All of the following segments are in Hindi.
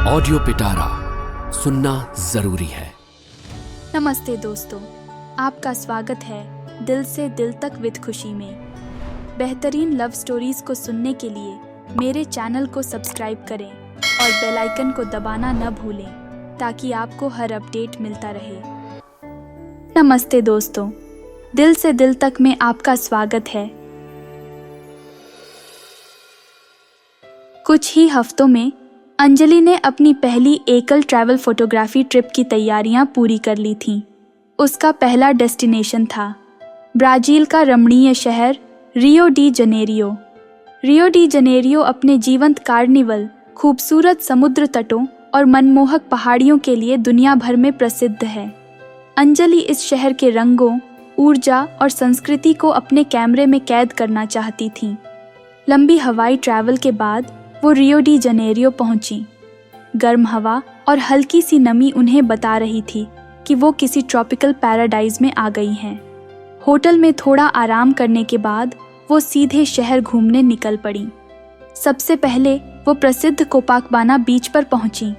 ऑडियो पिटारा सुनना जरूरी है। नमस्ते दोस्तों, आपका स्वागत है दिल से दिल तक विद खुशी में। बेहतरीन लव स्टोरीज को सुनने के लिए मेरे चैनल को सब्सक्राइब करें और बेल आइकन को दबाना न भूलें ताकि आपको हर अपडेट मिलता रहे। नमस्ते दोस्तों, दिल से दिल तक में आपका स्वागत है। कुछ ही हफ्तों में अंजलि ने अपनी पहली एकल ट्रैवल फोटोग्राफी ट्रिप की तैयारियां पूरी कर ली थीं। उसका पहला डेस्टिनेशन था ब्राज़ील का रमणीय शहर Rio de Janeiro. Rio de Janeiro अपने जीवंत कार्निवल, खूबसूरत समुद्र तटों और मनमोहक पहाड़ियों के लिए दुनिया भर में प्रसिद्ध है। अंजलि इस शहर के रंगों, ऊर्जा और संस्कृति को अपने कैमरे में कैद करना चाहती थीं। लंबी हवाई ट्रैवल के बाद वो रियो डी जनेरियो पहुंची। गर्म हवा और हल्की सी नमी उन्हें बता रही थी कि वो किसी ट्रॉपिकल पैराडाइज में आ गई हैं। होटल में थोड़ा आराम करने के बाद वो सीधे शहर घूमने निकल पड़ी। सबसे पहले वो प्रसिद्ध कोपाकबाना बीच पर पहुंची।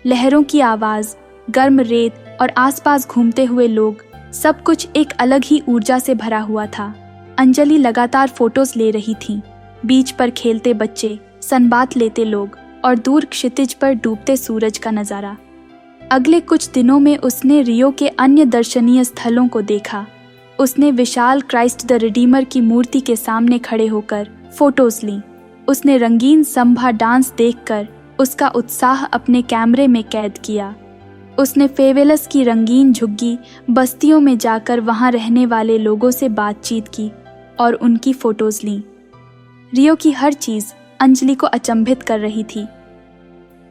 लहरों की आवाज़, गर्म रेत और आसपास घूमते हुए लोग, सब कुछ एक अलग ही ऊर्जा से भरा हुआ था। अंजलि लगातार फोटोज ले रही थी। बीच पर खेलते बच्चे, सनबात लेते लोग और दूर क्षितिज पर डूबते सूरज का नज़ारा। अगले कुछ दिनों में उसने रियो के अन्य दर्शनीय स्थलों को देखा। उसने विशाल क्राइस्ट द रिडीमर की मूर्ति के सामने खड़े होकर फोटोज लीं। उसने रंगीन संभा डांस देखकर उसका उत्साह अपने कैमरे में कैद किया। उसने फेवेलस की रंगीन झुग्गी बस्तियों में जाकर वहां रहने वाले लोगों से बातचीत की और उनकी फोटोज लीं। रियो की हर चीज़ अंजलि को अचंभित कर रही थी।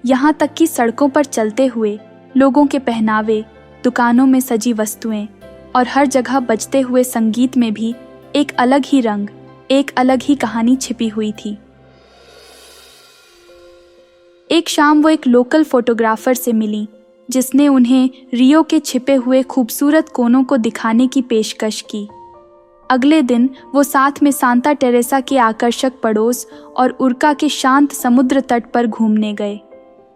यहाँ तक कि सड़कों पर चलते हुए लोगों के पहनावे, दुकानों में सजी वस्तुएं और हर जगह बजते हुए संगीत में भी एक अलग ही रंग, एक अलग ही कहानी छिपी हुई थी। एक शाम वो एक लोकल फोटोग्राफर से मिली जिसने उन्हें रियो के छिपे हुए खूबसूरत कोनों को दिखाने की पेशकश की। अगले दिन वो साथ में सांता टेरेसा के आकर्षक पड़ोस और उर्का के शांत समुद्र तट पर घूमने गए।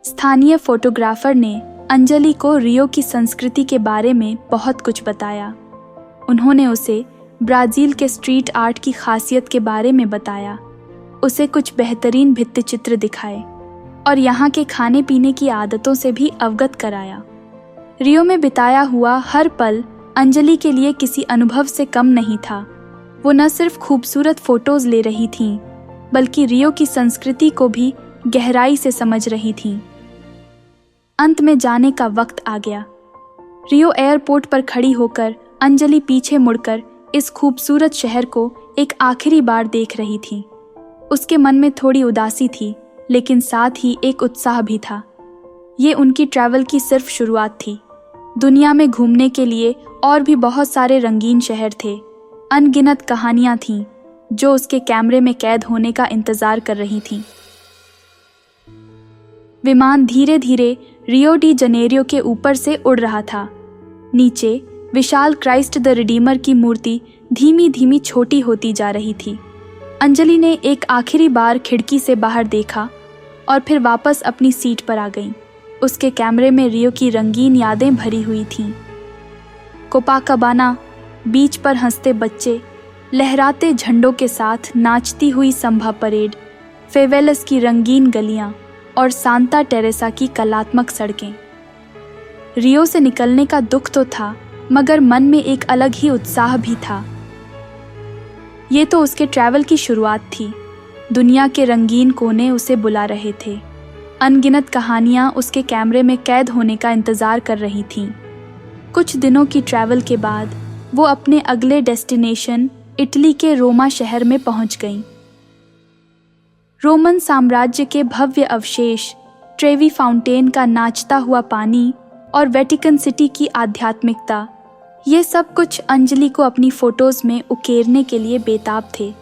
स्थानीय फोटोग्राफर ने अंजलि को रियो की संस्कृति के बारे में बहुत कुछ बताया। उन्होंने उसे ब्राज़ील के स्ट्रीट आर्ट की खासियत के बारे में बताया, उसे कुछ बेहतरीन भित्तिचित्र दिखाए और यहाँ के खाने पीने की आदतों से भी अवगत कराया। रियो में बिताया हुआ हर पल अंजलि के लिए किसी अनुभव से कम नहीं था। वो न सिर्फ खूबसूरत फोटोज ले रही थीं, बल्कि रियो की संस्कृति को भी गहराई से समझ रही थीं। अंत में जाने का वक्त आ गया। रियो एयरपोर्ट पर खड़ी होकर अंजलि पीछे मुड़कर इस खूबसूरत शहर को एक आखिरी बार देख रही थी। उसके मन में थोड़ी उदासी थी, लेकिन साथ ही एक उत्साह भी था। ये उनकी ट्रैवल की सिर्फ शुरुआत थी। दुनिया में घूमने के लिए और भी बहुत सारे रंगीन शहर थे। अनगिनत कहानियां थीं जो उसके कैमरे में कैद होने का इंतजार कर रही थीं। विमान धीरे धीरे रियो डी जनेरियो के ऊपर से उड़ रहा था। नीचे विशाल क्राइस्ट द रिडीमर की मूर्ति धीमी धीमी छोटी होती जा रही थी। अंजलि ने एक आखिरी बार खिड़की से बाहर देखा और फिर वापस अपनी सीट पर आ गई। उसके कैमरे में रियो की रंगीन यादें भरी हुई थीं। कोपाकाबाना बीच पर हंसते बच्चे, लहराते झंडों के साथ नाचती हुई संभा परेड, फेवेलस की रंगीन गलियां और सांता टेरेसा की कलात्मक सड़कें। रियो से निकलने का दुख तो था, मगर मन में एक अलग ही उत्साह भी था। ये तो उसके ट्रैवल की शुरुआत थी। दुनिया के रंगीन कोने उसे बुला रहे थे। अनगिनत कहानियां उसके कैमरे में कैद होने का इंतजार कर रही थीं। कुछ दिनों की ट्रैवल के बाद वो अपने अगले डेस्टिनेशन इटली के रोमा शहर में पहुंच गईं। रोमन साम्राज्य के भव्य अवशेष, ट्रेवी फाउंटेन का नाचता हुआ पानी और वेटिकन सिटी की आध्यात्मिकता, ये सब कुछ अंजलि को अपनी फोटोज में उकेरने के लिए बेताब थे।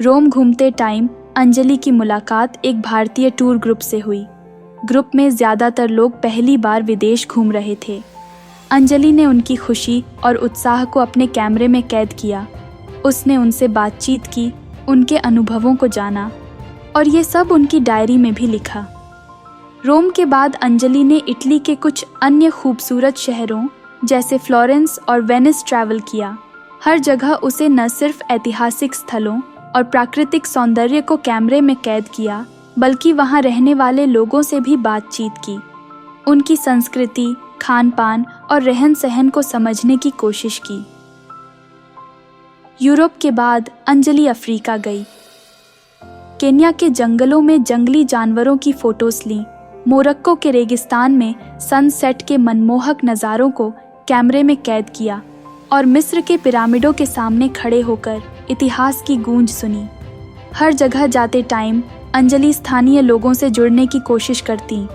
रोम घूमते टाइम अंजलि की मुलाकात एक भारतीय टूर ग्रुप से हुई। ग्रुप में ज़्यादातर लोग पहली बार विदेश घूम रहे थे। अंजलि ने उनकी खुशी और उत्साह को अपने कैमरे में कैद किया। उसने उनसे बातचीत की, उनके अनुभवों को जाना और ये सब उनकी डायरी में भी लिखा। रोम के बाद अंजलि ने इटली के कुछ अन्य खूबसूरत शहरों जैसे फ्लोरेंस और वेनिस ट्रैवल किया। हर जगह उसे न सिर्फ ऐतिहासिक स्थलों और प्राकृतिक सौंदर्य को कैमरे में कैद किया, बल्कि वहां रहने वाले लोगों से भी बातचीत की, उनकी संस्कृति, खान पान और रहन सहन को समझने की कोशिश की। यूरोप के बाद अंजलि अफ्रीका गई। केन्या के जंगलों में जंगली जानवरों की फोटोज लीं, मोरक्को के रेगिस्तान में सनसेट के मनमोहक नज़ारों को कैमरे में कैद किया और मिस्र के पिरामिडों के सामने खड़े होकर इतिहास की गूंज सुनी। हर जगह जाते टाइम अंजलि स्थानीय लोगों से जुड़ने की कोशिश करती,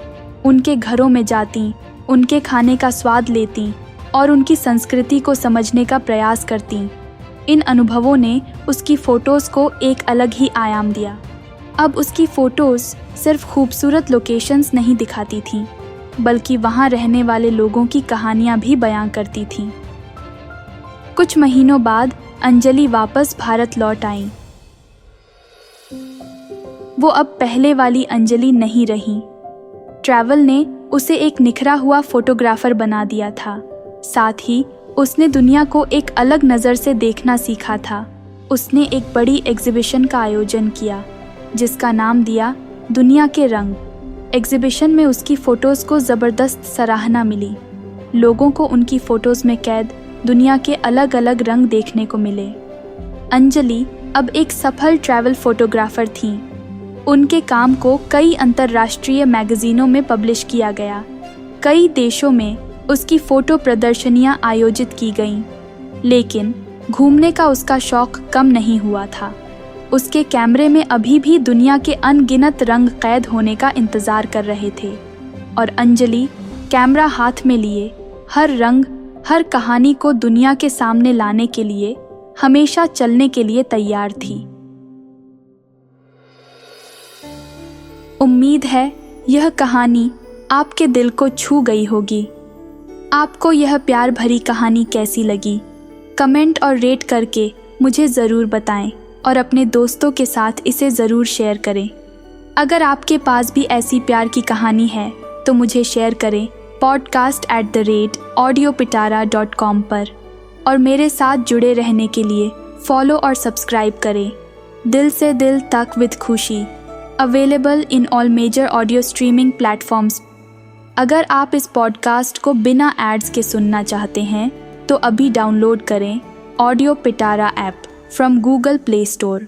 उनके घरों में जाती, उनके खाने का स्वाद लेती और उनकी संस्कृति को समझने का प्रयास करती। इन अनुभवों ने उसकी फ़ोटोज़ को एक अलग ही आयाम दिया। अब उसकी फ़ोटोज़ सिर्फ खूबसूरत लोकेशंस नहीं दिखाती थीं, बल्कि वहाँ रहने वाले लोगों की कहानियाँ भी बयां करती थीं। कुछ महीनों बाद अंजलि वापस भारत लौट आई। वो अब पहले वाली अंजलि नहीं रही। ट्रैवल ने उसे एक निखरा हुआ फोटोग्राफर बना दिया था। साथ ही उसने दुनिया को एक अलग नज़र से देखना सीखा था। उसने एक बड़ी एग्जीबिशन का आयोजन किया, जिसका नाम दिया दुनिया के रंग। एग्जीबिशन में उसकी फ़ोटोज़ को ज़बरदस्त सराहना मिली। लोगों को उनकी फ़ोटोज़ में कैद दुनिया के अलग अलग रंग देखने को मिले। अंजलि अब एक सफल ट्रैवल फोटोग्राफर थीं। उनके काम को कई अंतर्राष्ट्रीय मैगजीनों में पब्लिश किया गया। कई देशों में उसकी फ़ोटो प्रदर्शनियां आयोजित की गईं। लेकिन घूमने का उसका शौक़ कम नहीं हुआ था। उसके कैमरे में अभी भी दुनिया के अनगिनत रंग कैद होने का इंतज़ार कर रहे थे, और अंजलि कैमरा हाथ में लिए हर रंग, हर कहानी को दुनिया के सामने लाने के लिए हमेशा चलने के लिए तैयार थी। उम्मीद है यह कहानी आपके दिल को छू गई होगी। आपको यह प्यार भरी कहानी कैसी लगी? कमेंट और रेट करके मुझे ज़रूर बताएं और अपने दोस्तों के साथ इसे ज़रूर शेयर करें। अगर आपके पास भी ऐसी प्यार की कहानी है तो मुझे शेयर करें podcast@audiopitara.com पर, और मेरे साथ जुड़े रहने के लिए फॉलो और सब्सक्राइब करें। दिल से दिल तक with Khushi, available in all major audio streaming platforms. अगर आप इस पॉडकास्ट को बिना एड्स के सुनना चाहते हैं तो अभी डाउनलोड करें audio Pitara app from Google play store.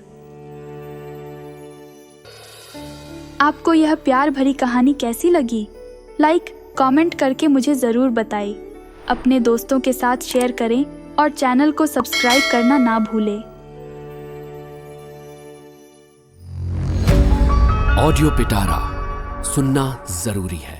आपको यह प्यार भरी कहानी कैसी लगी? लाइक, कमेंट करके मुझे ज़रूर बताएं। अपने दोस्तों के साथ शेयर करें और चैनल को सब्सक्राइब करना ना भूलें। ऑडियो पिटारा सुनना जरूरी है।